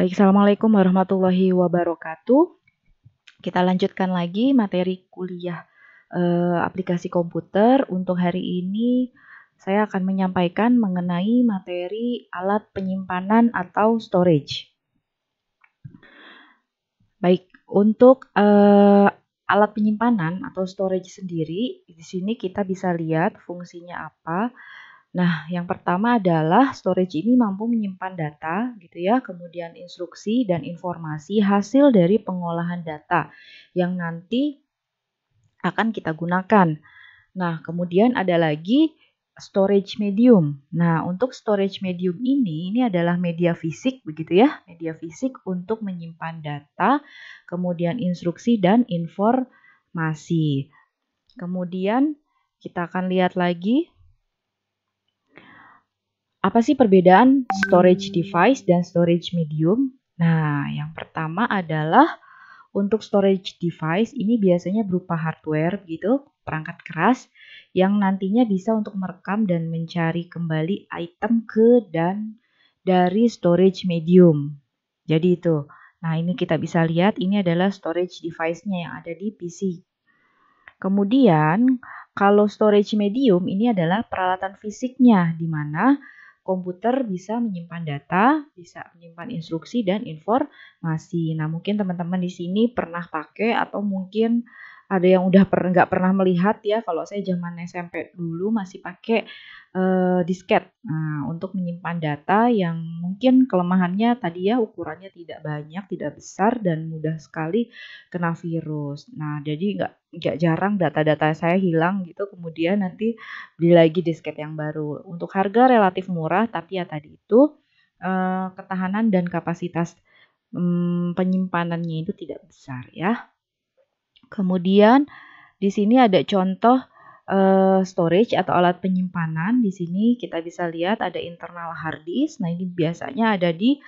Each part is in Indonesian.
Baik, Assalamualaikum warahmatullahi wabarakatuh. Kita lanjutkan lagi materi kuliah aplikasi komputer. Untuk hari ini saya akan menyampaikan mengenai materi alat penyimpanan atau storage. Baik, untuk alat penyimpanan atau storage sendiri, di sini kita bisa lihat fungsinya apa. Nah, yang pertama adalah storage ini mampu menyimpan data gitu ya, kemudian instruksi dan informasi hasil dari pengolahan data yang nanti akan kita gunakan. Nah, kemudian ada lagi storage medium. Nah, untuk storage medium ini adalah media fisik begitu ya, media fisik untuk menyimpan data, kemudian instruksi dan informasi. Kemudian kita akan lihat lagi apa sih perbedaan storage device dan storage medium? Nah, yang pertama adalah untuk storage device ini biasanya berupa hardware gitu, perangkat keras yang nantinya bisa untuk merekam dan mencari kembali item ke dan dari storage medium. Jadi itu. Nah, ini kita bisa lihat ini adalah storage device-nya yang ada di PC. Kemudian, kalau storage medium ini adalah peralatan fisiknya di mana komputer bisa menyimpan data, bisa menyimpan instruksi dan informasi. Nah, mungkin teman-teman di sini pernah pakai atau mungkin ada yang udah nggak pernah melihat ya. Kalau saya zaman SMP dulu masih pakai disket. Nah, untuk menyimpan data yang mungkin kelemahannya tadi ya ukurannya tidak banyak, tidak besar dan mudah sekali kena virus. Nah, jadi nggak jarang data-data saya hilang gitu. Kemudian nanti beli lagi disket yang baru. Untuk harga relatif murah, tapi ya tadi itu ketahanan dan kapasitas penyimpanannya itu tidak besar ya. Kemudian di sini ada contoh storage atau alat penyimpanan. Di sini kita bisa lihat ada internal hard disk. Nah, ini biasanya ada di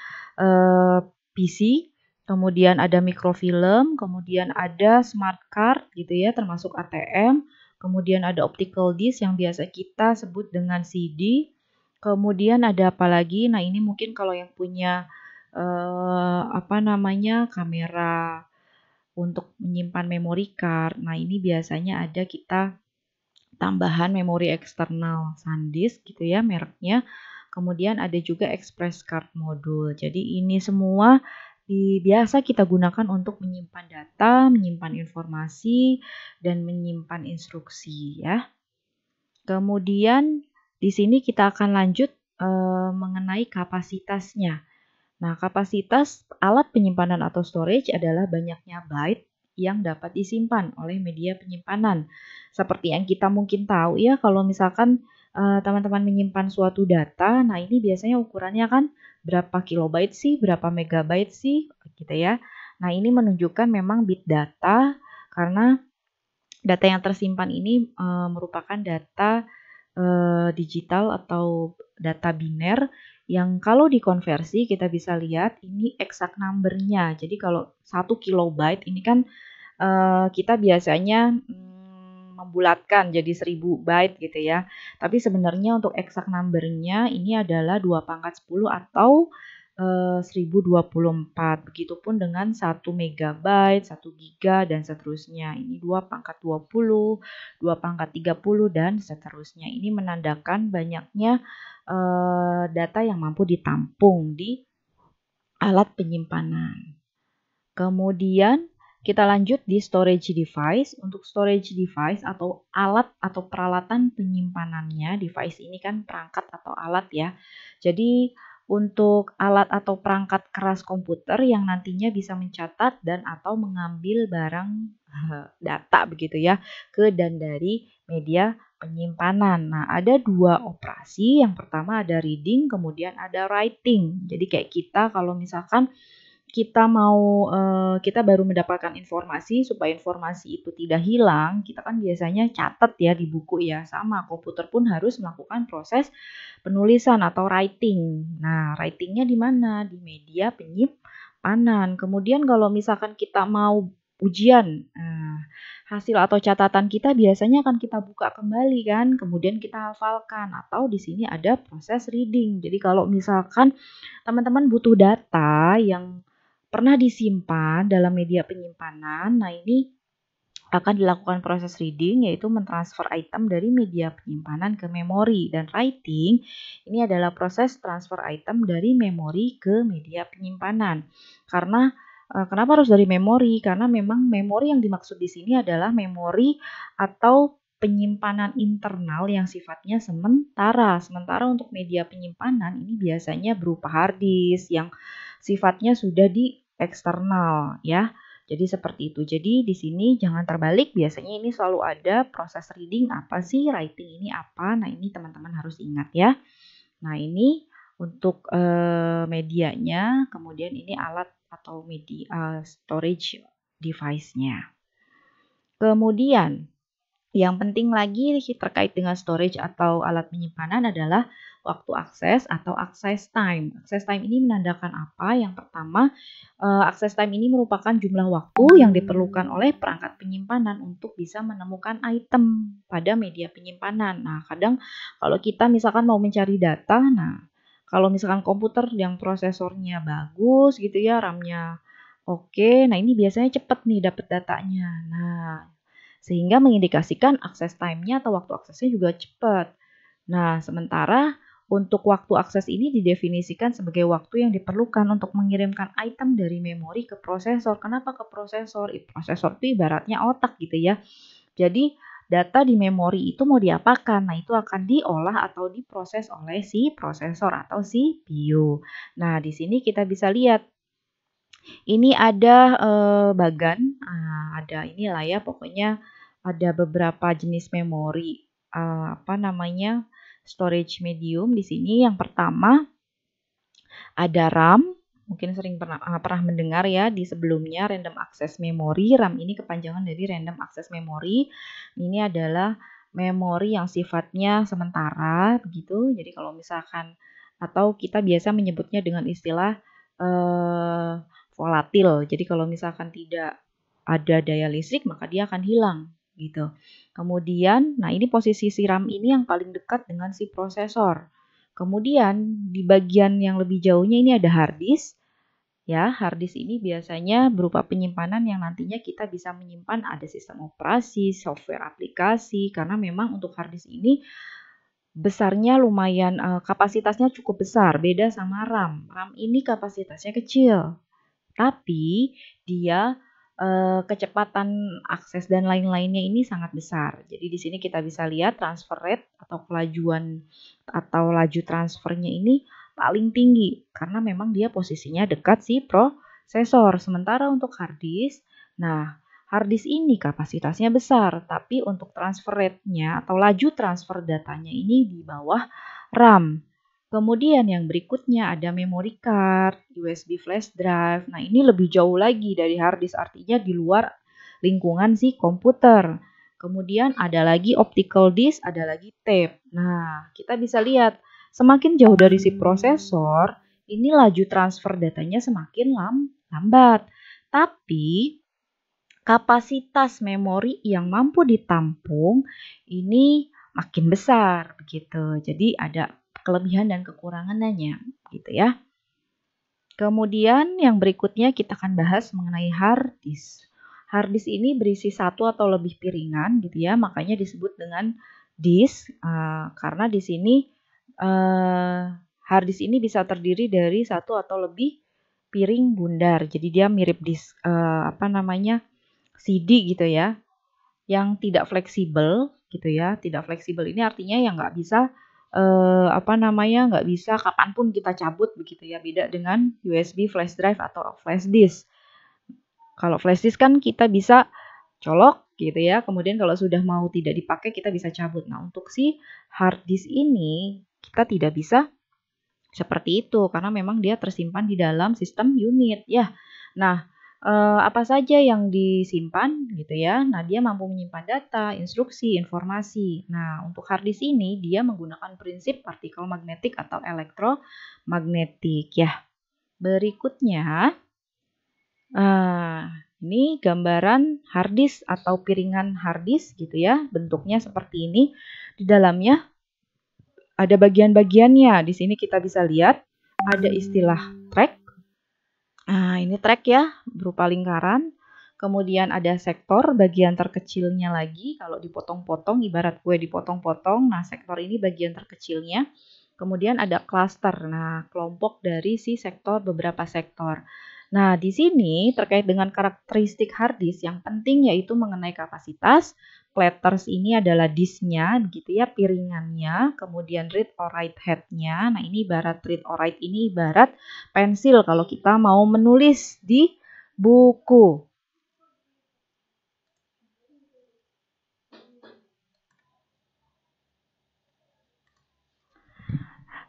PC. Kemudian ada microfilm, kemudian ada smart card gitu ya, termasuk ATM. Kemudian ada optical disk yang biasa kita sebut dengan CD. Kemudian ada apa lagi? Nah, ini mungkin kalau yang punya kamera untuk menyimpan memory card. Nah, ini biasanya ada kita tambahan memori eksternal SanDisk gitu ya mereknya. Kemudian ada juga express card module. Jadi ini semua biasa kita gunakan untuk menyimpan data, menyimpan informasi, dan menyimpan instruksi ya. Kemudian di sini kita akan lanjut mengenai kapasitasnya. Nah, kapasitas alat penyimpanan atau storage adalah banyaknya byte yang dapat disimpan oleh media penyimpanan. Seperti yang kita mungkin tahu ya, kalau misalkan teman-teman menyimpan suatu data, nah ini biasanya ukurannya kan berapa kilobyte sih, berapa megabyte sih, gitu ya. Nah, ini menunjukkan memang bit data karena data yang tersimpan ini merupakan data digital atau data biner yang kalau dikonversi kita bisa lihat ini exact number-nya. Jadi kalau 1 kilobyte ini kan kita biasanya membulatkan jadi 1000 byte gitu ya. Tapi sebenarnya untuk exact number-nya ini adalah 2 pangkat 10 atau 1024. Begitupun dengan 1 megabyte, 1 giga dan seterusnya. Ini 2 pangkat 20, 2 pangkat 30 dan seterusnya. Ini menandakan banyaknya data yang mampu ditampung di alat penyimpanan. Kemudian kita lanjut di storage device. Untuk storage device atau alat atau peralatan penyimpanannya, device ini kan perangkat atau alat ya. Jadi untuk alat atau perangkat keras komputer yang nantinya bisa mencatat dan atau mengambil barang data begitu ya ke dan dari media penyimpanan. Nah, ada 2 operasi. Yang pertama ada reading, kemudian ada writing. Jadi kayak kita kalau misalkan kita mau kita baru mendapatkan informasi, supaya informasi itu tidak hilang, kita kan biasanya catat ya di buku ya. Sama, komputer pun harus melakukan proses penulisan atau writing. Nah, writing-nya di mana? Di media penyimpanan. Kemudian kalau misalkan kita mau ujian, hasil atau catatan kita biasanya akan kita buka kembali kan, kemudian kita hafalkan atau di sini ada proses reading. Jadi kalau misalkan teman-teman butuh data yang pernah disimpan dalam media penyimpanan, nah ini akan dilakukan proses reading, yaitu mentransfer item dari media penyimpanan ke memori, dan writing ini adalah proses transfer item dari memori ke media penyimpanan. Karena kenapa harus dari memori? Karena memang memori yang dimaksud di sini adalah memori atau penyimpanan internal yang sifatnya sementara. Sementara untuk media penyimpanan ini biasanya berupa hard disk yang sifatnya sudah di eksternal ya. Jadi seperti itu. Jadi di sini jangan terbalik, biasanya ini selalu ada proses reading apa sih, writing ini apa. Nah, ini teman-teman harus ingat ya. Nah, ini untuk medianya, kemudian ini alat atau media storage device-nya. Kemudian yang penting lagi terkait dengan storage atau alat penyimpanan adalah waktu akses atau access time. Access time ini menandakan apa? Yang pertama, access time ini merupakan jumlah waktu yang diperlukan oleh perangkat penyimpanan untuk bisa menemukan item pada media penyimpanan. Nah, kadang kalau kita misalkan mau mencari data, nah kalau misalkan komputer yang prosesornya bagus gitu ya, RAM-nya oke, nah ini biasanya cepet nih dapat datanya. Nah, sehingga mengindikasikan akses time-nya atau waktu aksesnya juga cepat. Nah, sementara untuk waktu akses ini didefinisikan sebagai waktu yang diperlukan untuk mengirimkan item dari memori ke prosesor. Kenapa ke prosesor? Prosesor itu ibaratnya otak gitu ya. Jadi data di memori itu mau diapakan? Nah, itu akan diolah atau diproses oleh si prosesor atau CPU. Nah, di sini kita bisa lihat ini ada bagan, ada inilah ya pokoknya ada beberapa jenis memori, apa namanya, storage medium di sini. Yang pertama ada RAM, mungkin sering pernah mendengar ya di sebelumnya, Random Access Memory. RAM ini kepanjangan dari Random Access Memory. Ini adalah memori yang sifatnya sementara begitu. Jadi kalau misalkan atau kita biasa menyebutnya dengan istilah volatil. Jadi kalau misalkan tidak ada daya listrik maka dia akan hilang gitu. Kemudian, nah ini posisi si RAM ini yang paling dekat dengan si prosesor. Kemudian di bagian yang lebih jauhnya ini ada hard disk. Ya, hard disk ini biasanya berupa penyimpanan yang nantinya kita bisa menyimpan ada sistem operasi, software aplikasi, karena memang untuk hard disk ini besarnya lumayan, kapasitasnya cukup besar, beda sama RAM. RAM ini kapasitasnya kecil, tapi dia kecepatan akses dan lain-lainnya ini sangat besar. Jadi di sini kita bisa lihat transfer rate atau kelajuan atau laju transfernya ini paling tinggi karena memang dia posisinya dekat si prosesor. Sementara untuk hard disk, nah hard disk ini kapasitasnya besar, tapi untuk transfer rate-nya atau laju transfer datanya ini di bawah RAM. Kemudian yang berikutnya ada memory card, USB flash drive. Nah, ini lebih jauh lagi dari hard disk, artinya di luar lingkungan si komputer. Kemudian ada lagi optical disk, ada lagi tape. Nah, kita bisa lihat semakin jauh dari si prosesor, ini laju transfer datanya semakin lambat. Tapi kapasitas memori yang mampu ditampung ini makin besar begitu. Jadi ada kelebihan dan kekurangannya gitu ya. Kemudian yang berikutnya kita akan bahas mengenai hard disk. Hard disk ini berisi satu atau lebih piringan gitu ya, makanya disebut dengan disk karena di sini hard disk ini bisa terdiri dari satu atau lebih piring bundar. Jadi dia mirip disk CD gitu ya, yang tidak fleksibel gitu ya. Tidak fleksibel ini artinya yang nggak bisa nggak bisa kapanpun kita cabut begitu ya. Beda dengan USB flash drive atau flash disk. Kalau flash disk kan kita bisa colok gitu ya. Kemudian kalau sudah mau tidak dipakai kita bisa cabut. Nah, untuk si hard disk ini kita tidak bisa seperti itu karena memang dia tersimpan di dalam sistem unit ya. Nah, apa saja yang disimpan gitu ya. Nah, dia mampu menyimpan data, instruksi, informasi. Nah, untuk hard disk ini dia menggunakan prinsip partikel magnetik atau elektromagnetik ya. Berikutnya ini gambaran harddisk atau piringan harddisk gitu ya. Bentuknya seperti ini. Di dalamnya ada bagian-bagiannya. Di sini kita bisa lihat ada istilah track. Nah, ini track ya, berupa lingkaran. Kemudian ada sektor, bagian terkecilnya lagi. Kalau dipotong-potong, ibarat kue dipotong-potong. Nah, sektor ini bagian terkecilnya. Kemudian ada cluster. Nah, kelompok dari si sektor, beberapa sektor. Nah, di sini terkait dengan karakteristik hard disk yang penting yaitu mengenai kapasitas. Platters ini adalah disknya, gitu ya, piringannya. Kemudian read or write head-nya. Nah, ini ibarat read or write ini ibarat pensil kalau kita mau menulis di buku.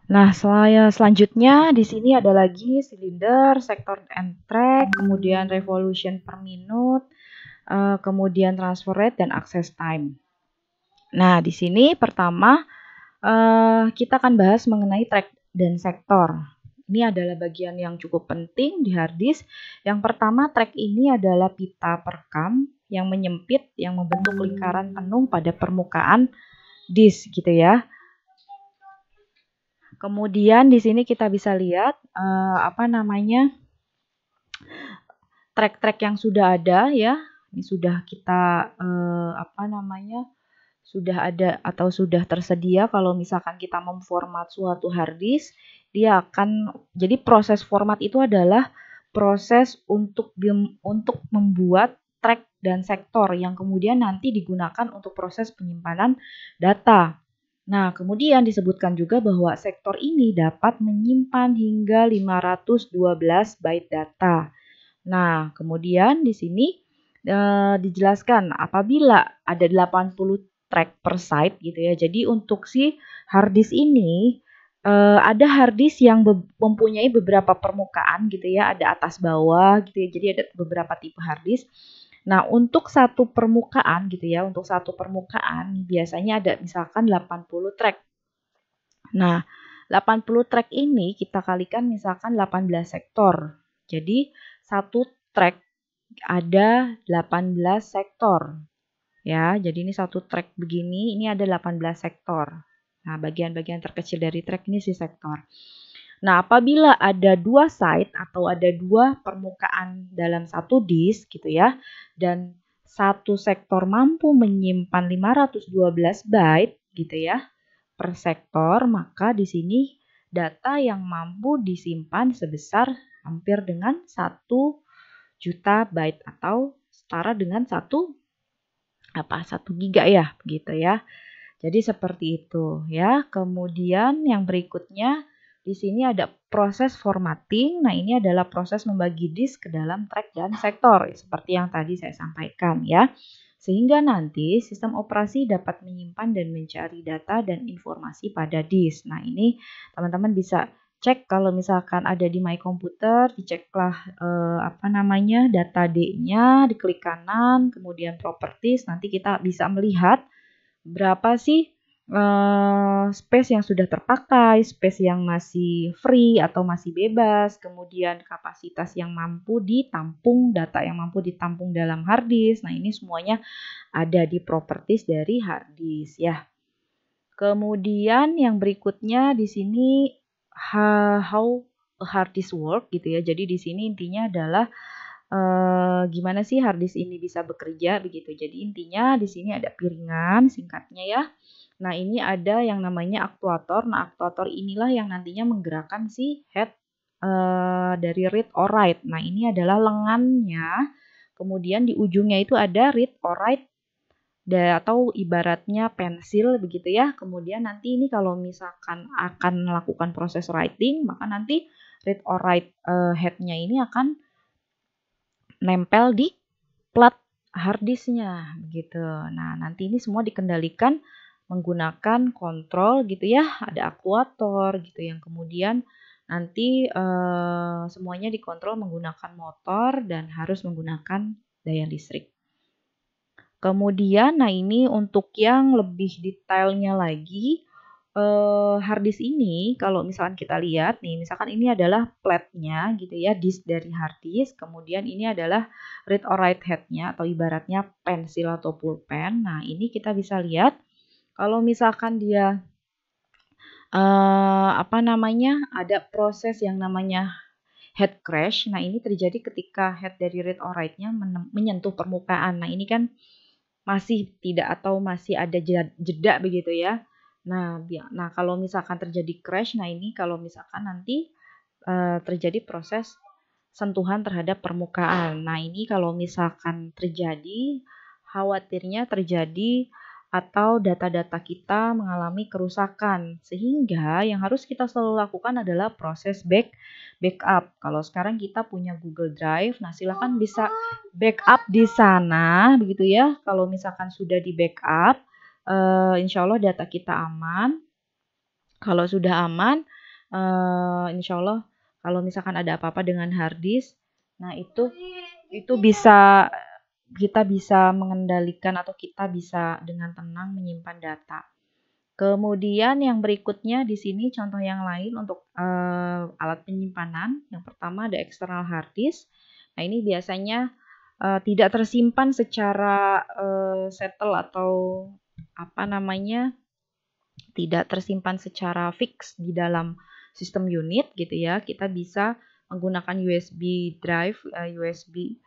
Nah, selanjutnya di sini ada lagi silinder, sector and track, kemudian revolution per minute, kemudian transfer rate dan access time. Nah, di sini pertama kita akan bahas mengenai track dan sektor. Ini adalah bagian yang cukup penting di hard disk. Yang pertama, track ini adalah pita perekam yang menyempit, yang membentuk lingkaran penuh pada permukaan disk gitu ya. Kemudian di sini kita bisa lihat track-track yang sudah ada ya. Ini sudah kita sudah ada atau sudah tersedia. Kalau misalkan kita memformat suatu hard disk, dia akan jadi proses format itu adalah proses untuk membuat track dan sektor yang kemudian nanti digunakan untuk proses penyimpanan data. Nah, kemudian disebutkan juga bahwa sektor ini dapat menyimpan hingga 512 byte data. Nah, kemudian di sini dijelaskan apabila ada 80 track per site gitu ya. Jadi untuk si hard disk ini ada hard disk yang mempunyai beberapa permukaan gitu ya, ada atas bawah gitu ya. Jadi ada beberapa tipe hard disk. Nah, untuk satu permukaan gitu ya, untuk satu permukaan biasanya ada misalkan 80 track. Nah, 80 track ini kita kalikan misalkan 18 sektor. Jadi, satu track ada 18 sektor. Ya, jadi ini satu track begini, ini ada 18 sektor. Nah, bagian-bagian terkecil dari track ini si sektor. Nah, apabila ada dua site atau ada dua permukaan dalam satu disk gitu ya, dan satu sektor mampu menyimpan 512 byte gitu ya per sektor, maka di sini data yang mampu disimpan sebesar hampir dengan 1 juta byte atau setara dengan 1 giga ya, begitu ya. Jadi seperti itu ya. Kemudian yang berikutnya di sini ada proses formatting. Nah, ini adalah proses membagi disk ke dalam track dan sektor seperti yang tadi saya sampaikan ya. Sehingga nanti sistem operasi dapat menyimpan dan mencari data dan informasi pada disk. Nah, ini teman-teman bisa cek kalau misalkan ada di My Computer, diceklah data D-nya, diklik kanan, kemudian properties, nanti kita bisa melihat berapa sih space yang sudah terpakai, space yang masih free atau masih bebas, kemudian kapasitas yang mampu ditampung, data yang mampu ditampung dalam hard disk. Nah, ini semuanya ada di properties dari hard disk ya. Kemudian yang berikutnya di sini how a hard disk work gitu ya. Jadi di sini intinya adalah gimana sih hard disk ini bisa bekerja begitu. Jadi intinya di sini ada piringan singkatnya ya. Nah, ini ada yang namanya aktuator. Nah, aktuator inilah yang nantinya menggerakkan si head dari read or write. Nah, ini adalah lengannya. Kemudian di ujungnya itu ada read or write atau ibaratnya pensil begitu ya. Kemudian nanti ini kalau misalkan akan melakukan proses writing, maka nanti read or write head-nya ini akan nempel di plat hard disknya gitu. Nah, nanti ini semua dikendalikan menggunakan kontrol gitu ya. Ada aktuator gitu yang kemudian nanti semuanya dikontrol menggunakan motor dan harus menggunakan daya listrik. Kemudian, nah ini untuk yang lebih detailnya lagi, hard disk ini kalau misalkan kita lihat nih, misalkan ini adalah plate-nya gitu ya, disk dari hard disk, kemudian ini adalah read or write head-nya atau ibaratnya pensil atau pulpen. Nah, ini kita bisa lihat kalau misalkan dia ada proses yang namanya head crash. Nah, ini terjadi ketika head dari read or write-nya menyentuh permukaan. Nah, ini kan masih tidak atau masih ada jeda begitu ya. Nah, kalau misalkan terjadi crash, nah ini kalau misalkan nanti terjadi proses sentuhan terhadap permukaan. Nah, ini kalau misalkan terjadi, khawatirnya terjadi atau data-data kita mengalami kerusakan. Sehingga yang harus kita selalu lakukan adalah proses backup. Kalau sekarang kita punya Google Drive, nah silakan bisa backup di sana begitu ya. Kalau misalkan sudah di backup, insya Allah data kita aman. Kalau sudah aman, insya Allah kalau misalkan ada apa-apa dengan hard disk, nah itu kita bisa mengendalikan atau kita bisa dengan tenang menyimpan data. Kemudian yang berikutnya di sini contoh yang lain untuk alat penyimpanan. Yang pertama ada external hard disk. Nah, ini biasanya tidak tersimpan secara settle atau tidak tersimpan secara fix di dalam sistem unit gitu ya. Kita bisa menggunakan USB drive, USB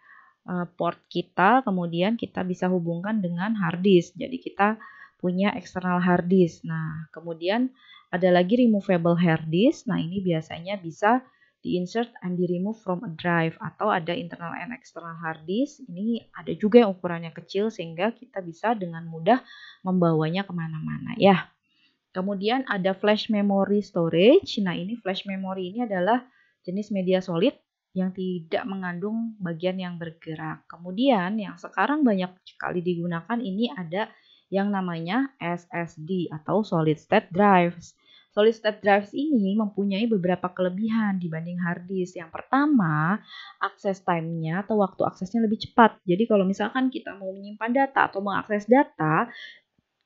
port kita, kemudian kita bisa hubungkan dengan hard disk. Jadi kita punya external hard disk. Nah, kemudian ada lagi removable hard disk. Nah, ini biasanya bisa di-insert and di-remove from a drive atau ada internal and external hard disk. Ini ada juga yang ukurannya kecil sehingga kita bisa dengan mudah membawanya kemana-mana ya. Kemudian ada flash memory storage. Nah, ini flash memory ini adalah jenis media solid yang tidak mengandung bagian yang bergerak. Kemudian yang sekarang banyak sekali digunakan ini ada yang namanya SSD atau solid state drives. Solid state drives ini mempunyai beberapa kelebihan dibanding hard disk. Yang pertama, akses time-nya atau waktu aksesnya lebih cepat. Jadi kalau misalkan kita mau menyimpan data atau mengakses data,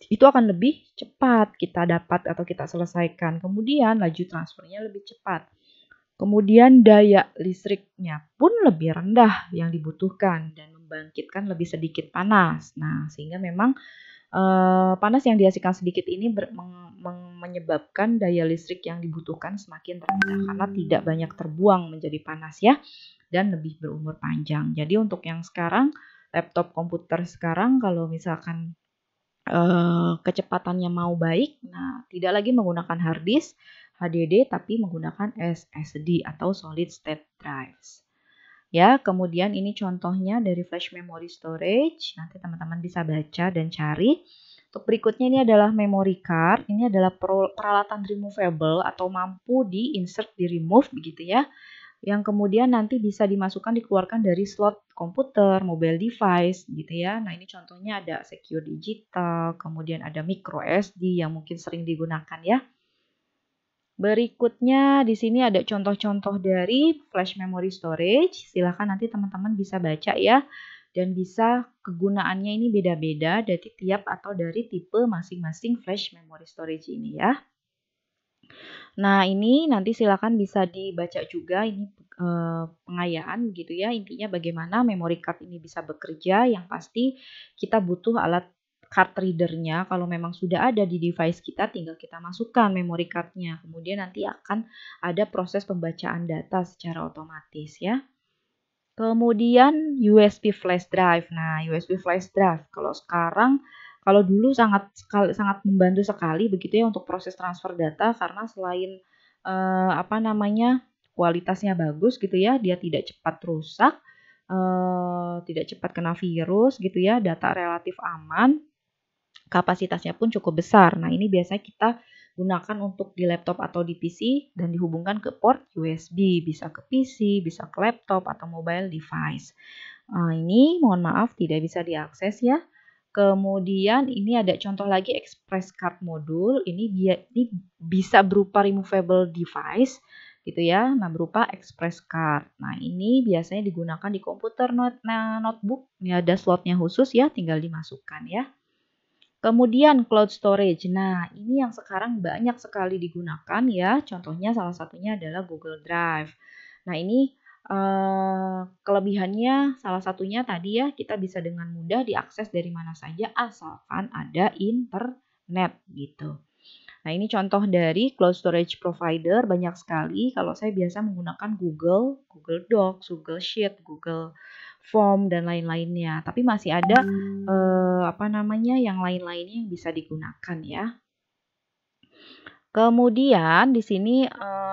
itu akan lebih cepat kita dapat atau kita selesaikan. Kemudian laju transfernya lebih cepat. Kemudian daya listriknya pun lebih rendah yang dibutuhkan dan membangkitkan lebih sedikit panas. Nah, sehingga memang panas yang dihasilkan sedikit ini menyebabkan daya listrik yang dibutuhkan semakin rendah karena tidak banyak terbuang menjadi panas ya dan lebih berumur panjang. Jadi untuk yang sekarang laptop komputer sekarang kalau misalkan kecepatannya mau baik, nah tidak lagi menggunakan hard disk HDD tapi menggunakan SSD atau solid state drives. Ya, kemudian ini contohnya dari flash memory storage. Nanti teman-teman bisa baca dan cari. Untuk berikutnya ini adalah memory card. Ini adalah peralatan removable atau mampu di-insert, di-remove begitu ya. Yang kemudian nanti bisa dimasukkan dikeluarkan dari slot komputer, mobile device gitu ya. Nah, ini contohnya ada Secure Digital, kemudian ada micro SD yang mungkin sering digunakan ya. Berikutnya di sini ada contoh-contoh dari flash memory storage. Silahkan nanti teman-teman bisa baca ya. Dan bisa kegunaannya ini beda-beda dari tiap atau dari tipe masing-masing flash memory storage ini ya. Nah, ini nanti silakan bisa dibaca juga ini pengayaan gitu ya. Intinya bagaimana memory card ini bisa bekerja. Yang pasti kita butuh alat card readernya. Kalau memang sudah ada di device kita, tinggal kita masukkan memory cardnya. Kemudian nanti akan ada proses pembacaan data secara otomatis ya. Kemudian USB flash drive. Nah, USB flash drive kalau dulu sangat membantu sekali begitu ya untuk proses transfer data karena selain kualitasnya bagus gitu ya, dia tidak cepat rusak, tidak cepat kena virus gitu ya, data relatif aman, kapasitasnya pun cukup besar. Nah, ini biasanya kita gunakan untuk di laptop atau di PC dan dihubungkan ke port USB, bisa ke PC, bisa ke laptop atau mobile device. Ini mohon maaf tidak bisa diakses ya. Kemudian ini ada contoh lagi express card module. Ini bisa berupa removable device gitu ya. Nah, berupa express card. Nah, ini biasanya digunakan di komputer notebook. Ini ada slotnya khusus ya, tinggal dimasukkan ya. Kemudian cloud storage. Nah, ini yang sekarang banyak sekali digunakan ya. Contohnya salah satunya adalah Google Drive. Nah, ini kelebihannya salah satunya tadi ya, kita bisa dengan mudah diakses dari mana saja asalkan ada internet gitu. Nah, ini contoh dari cloud storage provider banyak sekali. Kalau saya biasa menggunakan Google Docs, Google Sheet, Google Form dan lain-lainnya. Tapi masih ada yang lain-lainnya yang bisa digunakan ya. Kemudian di sini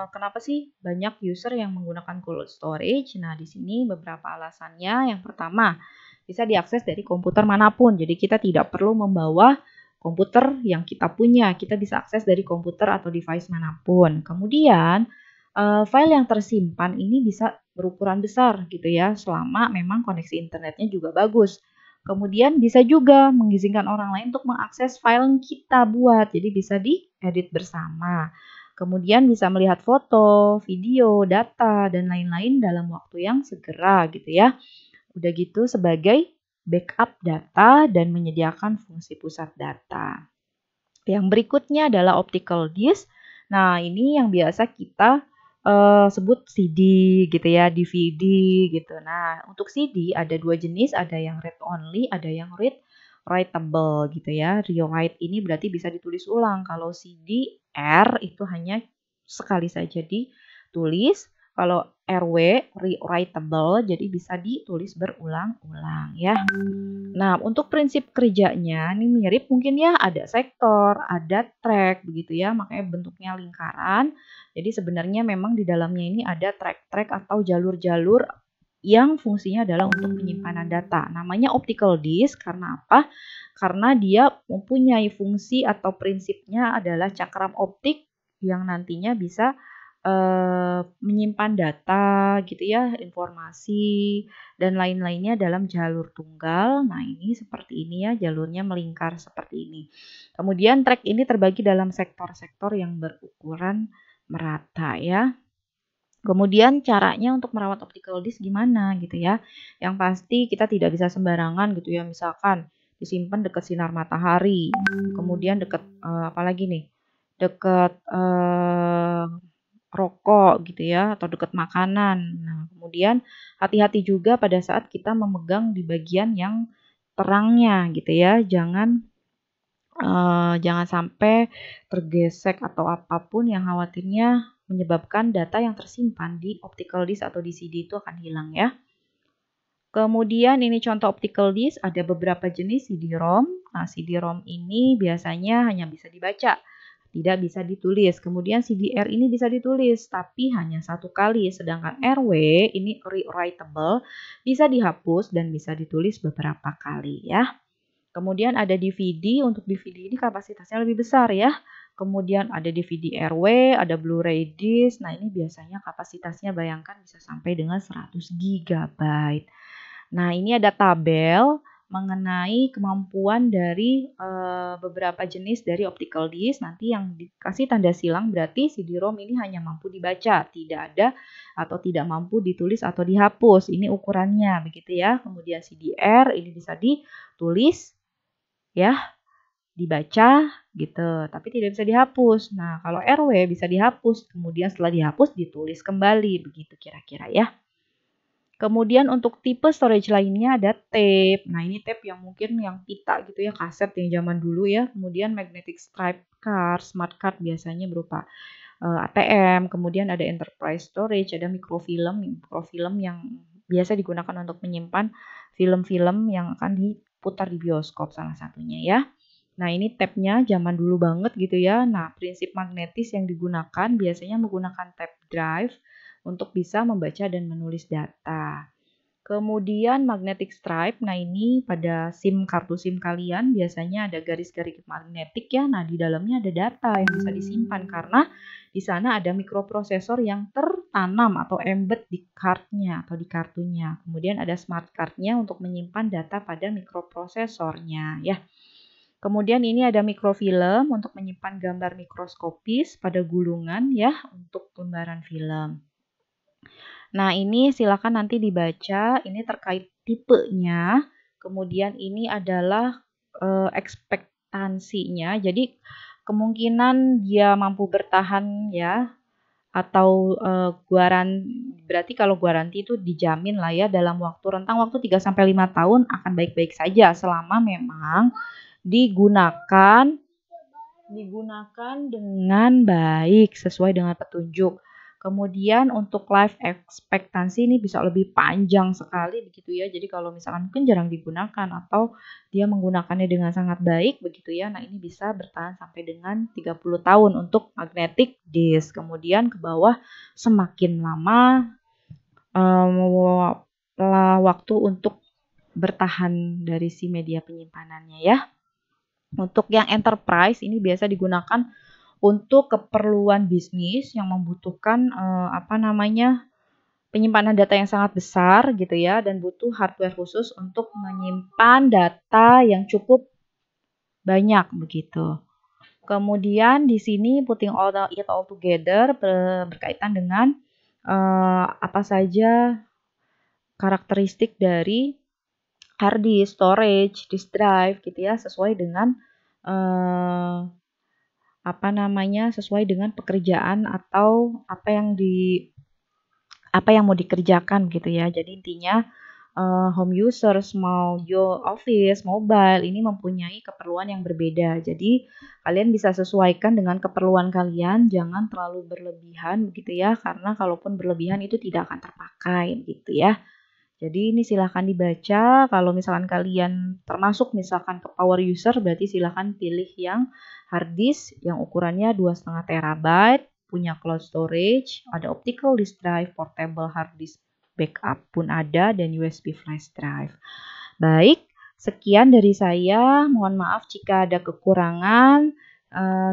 kenapa sih banyak user yang menggunakan cloud storage? Nah, di sini beberapa alasannya. Yang pertama, bisa diakses dari komputer manapun. Jadi kita tidak perlu membawa komputer yang kita punya. Kita bisa akses dari komputer atau device manapun. Kemudian file yang tersimpan ini bisa berukuran besar gitu ya, selama memang koneksi internetnya juga bagus. Kemudian bisa juga mengizinkan orang lain untuk mengakses file yang kita buat, jadi bisa diedit bersama. Kemudian bisa melihat foto, video, data, dan lain-lain dalam waktu yang segera gitu ya. Udah gitu sebagai backup data dan menyediakan fungsi pusat data. Yang berikutnya adalah optical disk. Nah, ini yang biasa kita sebut CD gitu ya, DVD gitu. Nah, untuk CD ada dua jenis, ada yang read only, ada yang read writable gitu ya. Rewrite ini berarti bisa ditulis ulang. Kalau CD R itu hanya sekali saja ditulis. Kalau RW rewritable jadi bisa ditulis berulang-ulang ya. Nah, untuk prinsip kerjanya ini mirip mungkin ya, ada sektor, ada track begitu ya, makanya bentuknya lingkaran. Jadi sebenarnya memang di dalamnya ini ada track-track atau jalur-jalur yang fungsinya adalah untuk penyimpanan data. Namanya optical disk karena apa? Karena dia mempunyai fungsi atau prinsipnya adalah cakram optik yang nantinya bisa menyimpan data gitu ya, informasi dan lain-lainnya dalam jalur tunggal. Nah, ini seperti ini ya, jalurnya melingkar seperti ini. Kemudian track ini terbagi dalam sektor-sektor yang berukuran merata ya. Kemudian caranya untuk merawat optical disk gimana gitu ya. Yang pasti kita tidak bisa sembarangan gitu ya. Misalkan disimpan dekat sinar matahari. Kemudian dekat apalagi nih? Dekat rokok gitu ya atau dekat makanan. Nah, kemudian hati-hati juga pada saat kita memegang di bagian yang terangnya gitu ya. Jangan sampai tergesek atau apapun yang khawatirnya menyebabkan data yang tersimpan di optical disk atau di CD itu akan hilang ya. Kemudian ini contoh optical disk, ada beberapa jenis CD-ROM. Nah, CD-ROM ini biasanya hanya bisa dibaca, tidak bisa ditulis. Kemudian CD-R ini bisa ditulis, tapi hanya satu kali. Sedangkan RW ini rewritable, bisa dihapus dan bisa ditulis beberapa kali ya. Kemudian ada DVD, untuk DVD ini kapasitasnya lebih besar ya. Kemudian ada DVD RW, ada Blu-ray disc. Nah, ini biasanya kapasitasnya bayangkan bisa sampai dengan 100 GB. Nah, ini ada tabel mengenai kemampuan dari beberapa jenis dari optical disk. Nanti yang dikasih tanda silang berarti CD-ROM ini hanya mampu dibaca, tidak ada atau tidak mampu ditulis atau dihapus. Ini ukurannya begitu ya. Kemudian CD-R ini bisa ditulis ya, dibaca gitu, tapi tidak bisa dihapus. Nah, kalau RW bisa dihapus, kemudian setelah dihapus ditulis kembali begitu kira-kira ya. Kemudian untuk tipe storage lainnya ada tape. Nah, ini tape yang mungkin yang pita gitu ya, kaset yang zaman dulu ya. Kemudian magnetic stripe card, smart card biasanya berupa ATM. Kemudian ada enterprise storage, ada mikrofilm yang biasa digunakan untuk menyimpan film-film yang akan diputar di bioskop salah satunya ya. Nah, ini tape-nya zaman dulu banget gitu ya. Nah, prinsip magnetis yang digunakan biasanya menggunakan tape drive untuk bisa membaca dan menulis data. Kemudian magnetic stripe, nah ini pada kartu SIM kalian biasanya ada garis-garis magnetik ya. Nah, di dalamnya ada data yang bisa disimpan karena di sana ada mikroprosesor yang tertanam atau embed di cardnya atau di kartunya. Kemudian ada smart cardnya untuk menyimpan data pada mikroprosesornya ya. Kemudian ini ada mikrofilm untuk menyimpan gambar mikroskopis pada gulungan ya untuk lembaran film. Nah, ini silakan nanti dibaca, ini terkait tipenya. Kemudian ini adalah ekspektansinya. Jadi kemungkinan dia mampu bertahan ya, atau berarti kalau garansi itu dijamin lah ya dalam rentang waktu 3 sampai 5 tahun akan baik-baik saja selama memang digunakan dengan baik sesuai dengan petunjuk. Kemudian untuk life expectancy ini bisa lebih panjang sekali begitu ya. Jadi kalau misalkan mungkin jarang digunakan atau dia menggunakannya dengan sangat baik begitu ya. Nah, ini bisa bertahan sampai dengan 30 tahun untuk magnetic disk. Kemudian ke bawah semakin lama waktu untuk bertahan dari si media penyimpanannya ya. Untuk yang enterprise ini biasa digunakan untuk keperluan bisnis yang membutuhkan penyimpanan data yang sangat besar gitu ya, dan butuh hardware khusus untuk menyimpan data yang cukup banyak begitu. Kemudian di sini putting it all together berkaitan dengan apa saja karakteristik dari hard disk, storage, disk drive gitu ya, sesuai dengan sesuai dengan pekerjaan atau apa yang mau dikerjakan gitu ya. Jadi intinya home users mau office, mobile ini mempunyai keperluan yang berbeda. Jadi kalian bisa sesuaikan dengan keperluan kalian, jangan terlalu berlebihan begitu ya, karena kalaupun berlebihan itu tidak akan terpakai gitu ya. Jadi ini silahkan dibaca, kalau misalkan kalian termasuk misalkan ke power user, berarti silahkan pilih yang hard disk yang ukurannya 2,5 terabyte, punya cloud storage, ada optical disk drive, portable hard disk backup pun ada, dan USB flash drive. Baik, sekian dari saya, mohon maaf jika ada kekurangan.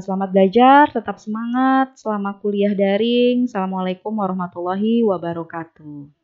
Selamat belajar, tetap semangat, selamat kuliah daring. Assalamualaikum warahmatullahi wabarakatuh.